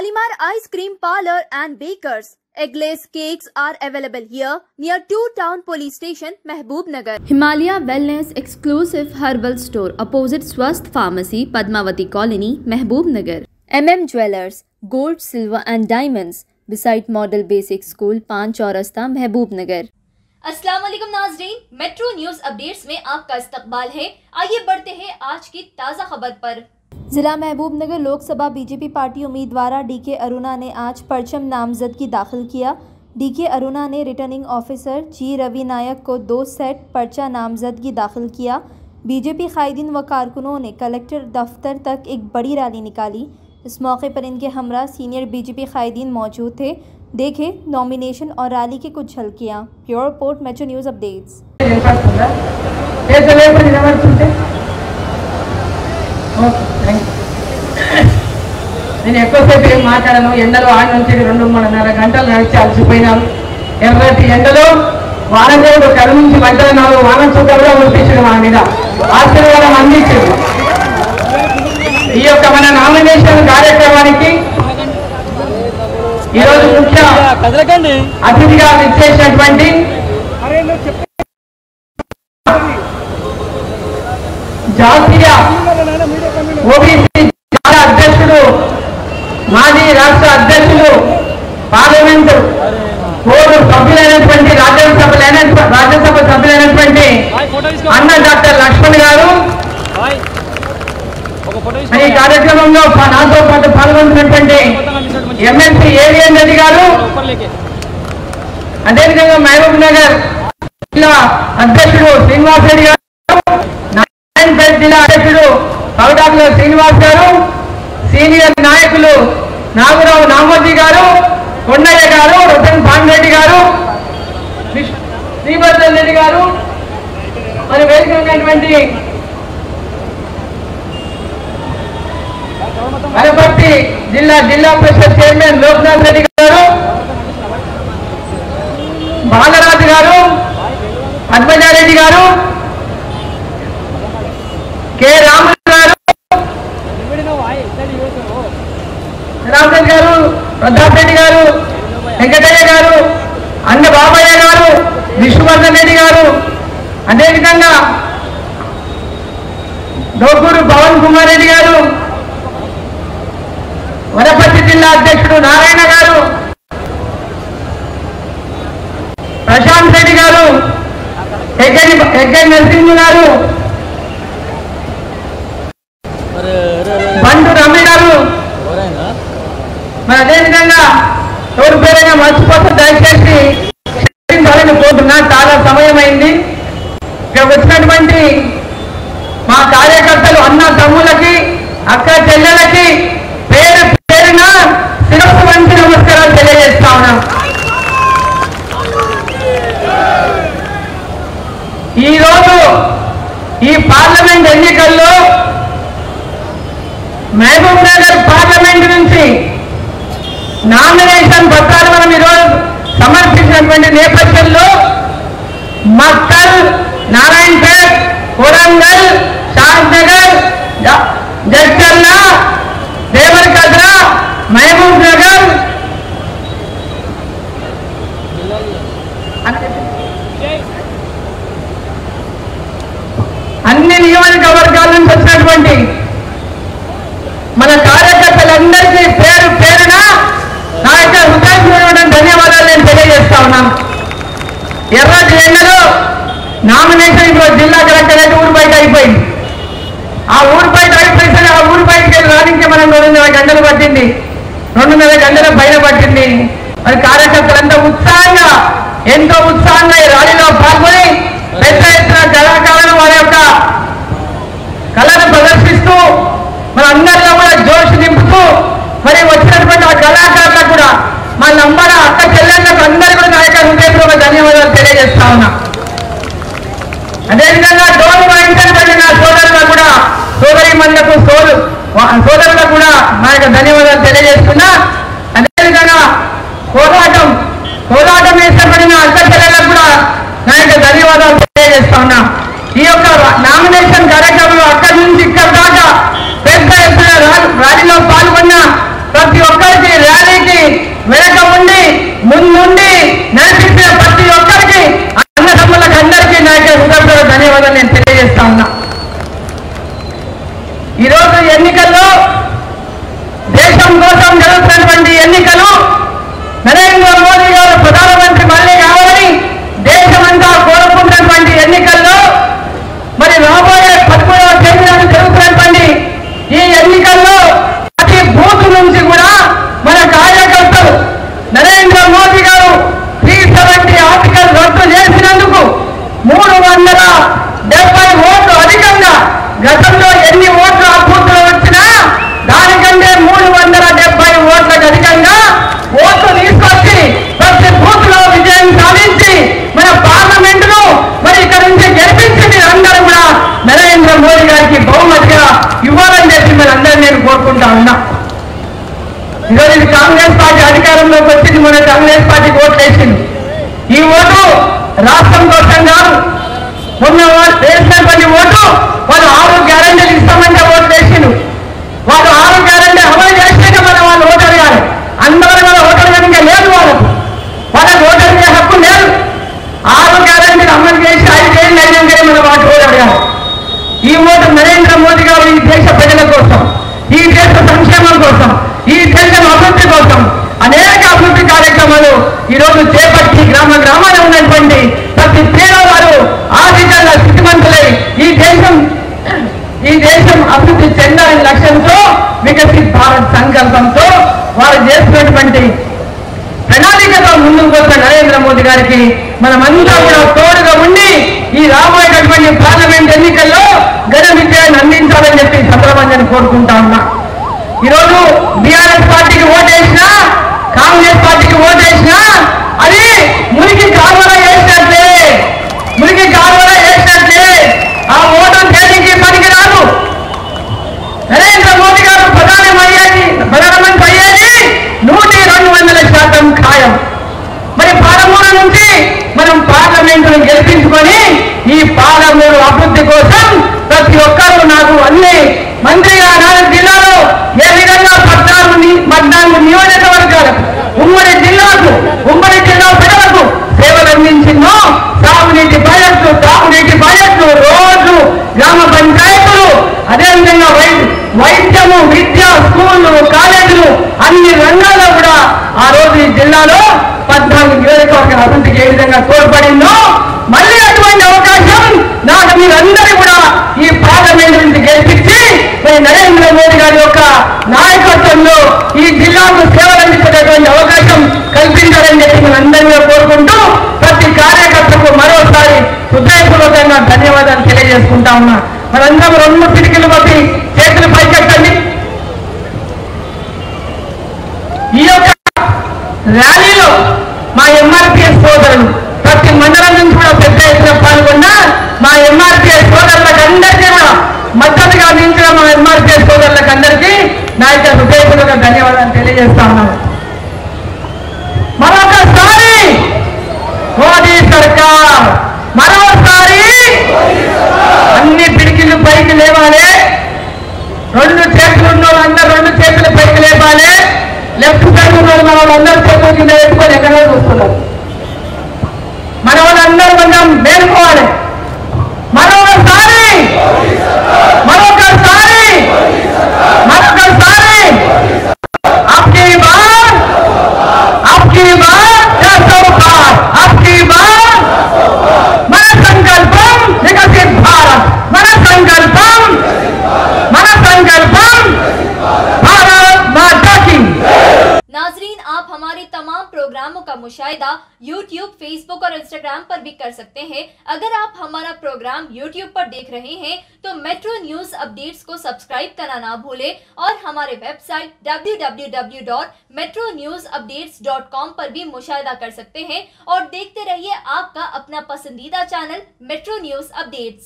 Shalimar Ice Cream Parlor and Bakers. Eggless cakes are available here near 2 Town Police Station, Mehboob Nagar. Himalaya Wellness Exclusive Herbal Store opposite Swasth Pharmacy, Padmavati Colony, Mehboob Nagar. Jewellers, Gold, Silver and Diamonds beside Model Basic School, Pan Chaurasta, Mehboob Nagar. अस्सलाम वालेकुम नाज़रीन, metro news updates में आपका इस्तकबाल है। आइए बढ़ते हैं आज की ताज़ा खबर पर। जिला महबूब नगर लोकसभा बीजेपी पार्टी उम्मीदवार डीके अरुणा ने आज परचम नामजदगी दाखिल किया। डीके अरुणा ने रिटर्निंग ऑफिसर जी रवि नायक को 2 सेट पर्चा नामजदगी दाखिल किया। बीजेपी कायदीन व कारकुनों ने कलेक्टर दफ्तर तक एक बड़ी रैली निकाली। इस मौके पर इनके हमरा सीनियर बीजेपी कायदीन मौजूद थे। देखे नॉमिनेशन और रैली की कुछ झलकियाँ। Pure report metro news updates. నేను ఎక్కువసేపు ఏం మాట్లాడను. ఎండలో ఆడి నుంచి 2.5 గంటలు నడిచి అలసిపోయినాం. ఎర్రటి ఎండలో వానదేవుడు కళ్ళ నుంచి మధ్యలో 4 వాన చుక్కలుగా కురిపించడం మా మీద ఆశీర్వాదం అందించారు. ఈ యొక్క మన నామినేషన్ కార్యక్రమానికి ఈరోజు ముఖ్య అతిథిగా విచ్చేసినటువంటి జాతీయ ఓబీసీ అధ్యక్షుడు, మాజీ రాష్ట్ర అధ్యక్షుడు, పార్లమెంటు బోర్డు సభ్యులైనటువంటి రాజ్యసభ సభ్యులైనటువంటి అన్న డాక్టర్ లక్ష్మణ్ గారు, ఈ కార్యక్రమంలో నాతో పాటు పాల్గొంటున్నటువంటి ఎమ్మెల్సీ ఏవిఎన్ రెడ్డి గారు, అదేవిధంగా మహబూబ్ నగర్ జిల్లా అధ్యక్షుడు శ్రీనివాస్ రెడ్డి గారు, నారాయణపేట జిల్లా అధ్యక్షుడు పౌడాకుల శ్రీనివాస్ గారు, సీనియర్ నాయకులు నాగరావు నామోజీ గారు, కొండయ్య గారు, రతన్ పాండ్రెడ్డి గారు, శ్రీవర్ధన్ రెడ్డి గారు, మరి వేదిక ఉన్నటువంటి వనపర్తి జిల్లా పరిషత్ చైర్మన్ లోక్నాథ్ రెడ్డి గారు, బాలరాజు గారు, పద్మజారెడ్డి గారు, కె రాములు గారు, రామరాజ్ గారు, ప్రతాప్ రెడ్డి గారు, వెంకటయ్య గారు, అన్న బాబయ్య గారు, విష్ణువర్ధన్ రెడ్డి గారు, అదేవిధంగా డోకూరు పవన్ కుమార్ రెడ్డి గారు, వనపర్తి జిల్లా అధ్యక్షుడు నారాయణ గారు, ప్రశాంత్ రెడ్డి గారు, ఎగ్గడి నరసింహ గారు, బండు రమ్య గారు, మరి అదేవిధంగా ఎవరి పేరైనా మర్చిపోతే దయచేసి పోతున్నా. చాలా సమయం అయింది. ఇక్కడ వచ్చినటువంటి మా కార్యకర్తలు, అన్న తమ్ములకి, అక్క చెల్లెలకి పేరు పేరున శిరస్సు వంచి నమస్కారాలు తెలియజేస్తా ఉన్నాం. ఈరోజు ఈ పార్లమెంట్ ఎన్నికల్లో మహబూబ్ నగర్ పార్లమెంట్ నుంచి నామినేషన్ పత్రాలు మనం ఈరోజు సమర్పించినటువంటి నేపథ్యంలో మక్కల్, నారాయణపేట్, కొరంగల్, షాద్నగర్, జడ్చర్ల, దేవరకద్ర, మహబూబ్ నగర్ అన్ని నియోజకవర్గాల నుంచి వచ్చినటువంటి మన కార్యకర్తలందరికీ పేరు పేరున నా యొక్క హృదయపూర్వకమైన ధన్యవాదాలు నేను తెలియజేస్తా ఉన్నాను. ఎర్రటి ఎండలో నామినేషన్ ఇప్పుడు జిల్లా కలెక్టర్ అయితే ఊరు బయట అయిపోయింది. ఆ ఊరు బయట అయిపోయి ఆ ఊరు బయటకి వెళ్ళి రానికి మనం 2.5 గంటలు పట్టింది, 2.5 గంటల పైన పట్టింది. మరి కార్యకర్తలంతా ఎంతో ఉత్సాహంగా ఈ ర్యాలీలో పాల్గొని పెద్ద ఎత్తున కళాకారులు వారి యొక్క కళను ప్రదర్శిస్తూ మన అందరిలో కూడా జోష్ నింపుతూ మరి వచ్చినటువంటి ఆ కళాకారులకు కూడా మా నంబర్ అక్క చెల్లెళ్ళకు అందరూ కూడా నా యొక్క హృదయపూర్వక ధన్యవాదాలు తెలియజేస్తా ఉన్నా. అదేవిధంగా డోలు వాయించినటువంటి నా సోదరులకు కూడా, సోదరీమణులకు, సోదరులకు కూడా నా యొక్క ధన్యవాదాలు తెలియజేస్తున్నా. అదేవిధంగా పోరాటం వేసబడిన అక్క చెల్లెళ్ళకు కూడా నా యొక్క ధన్యవాదాలు తెలియజేస్తా ఉన్నా. ఈ యొక్క నామినేషన్ కార్యక్రమంలో అక్కడి నుంచి ఇక్కడ దాకా పెద్ద ఎత్తున ర్యాలీలో పాల్గొన్న ప్రతి ఒక్కరికి ఉండి నడిపించిన ప్రతి ఒక్కరికి అన్నదమ్ములకు అందరికీ నా యొక్క హృదయపూర్వక ధన్యవాదాలు నేను తెలియజేస్తా ఉన్నా. ఈరోజు ఎన్నికల్లో దేశం కోసం జరుగుతున్నటువంటి ఎన్నికలు నరేంద్ర మోదీ గారు ప్రధానమంత్రి మళ్ళీ కావాలని దేశమంతా కోరుకుంటున్నటువంటి ఎన్నికల్లో మరి రాబోయే 13వ తేదీన జరుగుతున్నటువంటి ఈ ఎన్నికల్లో ప్రతి బూత్ నుంచి కూడా మన కార్యకర్తలు నరేంద్ర మోదీ గారు 370 ఆర్టికల్ రద్దు చేసినందుకు 370 ఓట్లు అధికంగా, గతంలో ఎన్ని ఓట్లు ఆ బూత్ లో వచ్చినా దానికంటే 370 ఓట్లకు అధికంగా ఓట్లు తీసుకొచ్చి ప్రతి బూత్ లో విజయం సాధించి మన పార్లమెంటును మరి ఇక్కడ నుంచి గెలిపించి మీరందరూ కూడా నరేంద్ర మోదీ గారికి బహుమతిగా ఇవ్వాలని చెప్పి మనందరూ నేను కోరుకుంటా ఉన్నా. ఈరోజు ఇది కాంగ్రెస్ పార్టీ అధికారంలోకి వచ్చింది, మన కాంగ్రెస్ పార్టీకి ఓట్లు వేసింది. ఈ ఓటు రాష్ట్రం కోసం కాదు, మొన్న వాళ్ళు వేసినటువంటి ఓటు వాళ్ళు 6 గ్యారెంటీలు ఇస్తామంటే ఓట్లు వేసిండు. వాళ్ళు 6 గ్యారెంటీ అమలు చేసినాక మనం వాళ్ళు ఓటు అడగాలి. అందరూ మన ఓటు అడగడానికి లేదు, వాళ్ళకు ఓటు అడిగే హక్కు లేదు. 6 గ్యారెంటీలు అమలు చేసి 5 ఏళ్ళు అయినాకనే మనం వాటి ఓటు అడగాలి. ఈ ఓటు నరేంద్ర మోదీ గారు ఈ దేశ ప్రజల కోసం, ఈ దేశ సంక్షేమం కోసం, ఈ దేశం అభివృద్ధి కోసం అనేక అభివృద్ధి కార్యక్రమాలు ఈరోజు చేపట్టి గ్రామ గ్రామాన ఉన్నటువంటి ప్రతి పేదవారు ఆర్థికంగా స్థితిమంతులై ఈ దేశం అభివృద్ధి చెందాలని లక్ష్యంతో వికసిత్ భారత్ సంకల్పంతో వారు చేసినటువంటి ప్రణాళికతో ముందుకు వస్తున్న నరేంద్ర మోదీ గారికి మనమంతా కూడా తోడుగా ఉండి ఈ రాబోయేటటువంటి పార్లమెంట్ ఎన్నికల్లో ఘన విజయాన్ని అందించాలని చెప్పి సందర్భంగా కోరుకుంటా ఉన్నా. ఈరోజు బీఆర్ఎస్ పార్టీకి ఓటేసినా, కాంగ్రెస్ పార్టీకి ఓటేసినా అది మురికి కాలువలో వేసినట్లే, మురికి కాలువలో వేసినట్లే. ఆ ఓటు దేనికి పనికిరాదు. నరేంద్ర మోదీ గారు ప్రధానమంత్రి అయ్యేది 100-200% ఖాయం. మరి పాలమూరు నుంచి మనం పార్లమెంటును గెలిపించుకొని ఈ పాలమూరు అభివృద్ధి కోసం ప్రతి ఒక్కరూ నాకు అన్ని మంత్రిగా 4 జిల్లాలో ఏ విధంగా 14 నియోజకవర్గాలకు ఉమ్మడి జిల్లా ప్రజలకు సేవలు అందించిందో సాగునీటి ప్రాజెక్టులు, తాగునీటి ప్రాజెక్టులు, రోడ్లు, గ్రామ పంచాయతీలు, అదేవిధంగా వైద్యము, విద్య, స్కూళ్లు, కాలేజీలు అన్ని రంగాల్లో కూడా ఆ రోజు ఈ జిల్లాలో 14 నియోజకవర్గాల అభివృద్ధికి ఏ విధంగా తోడ్పడిందో మళ్ళీ అటువంటి అవకాశం నాకు మీరందరూ కూడా ఈ పార్లమెంట్ నుంచి గెలిపించి మరి నరేంద్ర మోదీ గారి యొక్క నాయకత్వంలో ఈ జిల్లాకు సేవలు అందించేటటువంటి అవకాశం కల్పించాలని చెప్పి మనందరినీ కోరుకుంటూ ప్రతి కార్యకర్తకు మరోసారి హృదయపూర్వకంగా ధన్యవాదాలు తెలియజేసుకుంటా ఉన్నా. మనందరం 2 పిడికిలు బట్టి చేతులు పైకెట్టండి. ఈ యొక్క ర్యాలీలో మా ఎంఆర్పిఎస్ సోదరులు ప్రతి మండలం నుంచి కూడా పెద్ద ఎత్తున పాల్గొన్న మా ఎంఆర్పిఎస్ సోదరులకు అందరికీ కూడా మద్దతుగా అందించిన మా ఎంఆర్పిఎస్ సోదరులకు అందరికీ నా యొక్క హృదయపూర్వక ధన్యవాదాలు తెలియజేస్తా ఉన్నాను. మరొకసారి మోదీ సర్కార్, మరోసారి అన్ని పిడికిలు పైకి లేవాలి. 2 చేతులు ఉన్న వాళ్ళందరూ 2 చేతులు పైకి లేపాలి. లెఫ్ట్ సైడ్ ఉన్న వాళ్ళందరూ చేతుల కింద పెట్టుకొని ఎక్కడో చూస్తున్నారు. మన వాళ్ళందరూ కొంచెం మేలుకోవాలి. మరొకసారి అబ్కీ బార్ అబ్కీ బార్ మన సంకల్పం వికసిత్ భారత్, మన సంకల్పం भारत माता की। नाजरीन, आप हमारे तमाम प्रोग्रामों का मुशाहिदा YouTube, Facebook और Instagram पर भी कर सकते हैं। अगर आप हमारा प्रोग्राम YouTube पर देख रहे हैं तो मेट्रो न्यूज अपडेट्स को सब्सक्राइब करना ना भूलें और हमारे वेबसाइट www.metronewsupdates.com पर भी मुशाहिदा कर सकते हैं और देखते रहिए आपका अपना पसंदीदा चैनल मेट्रो न्यूज अपडेट्स।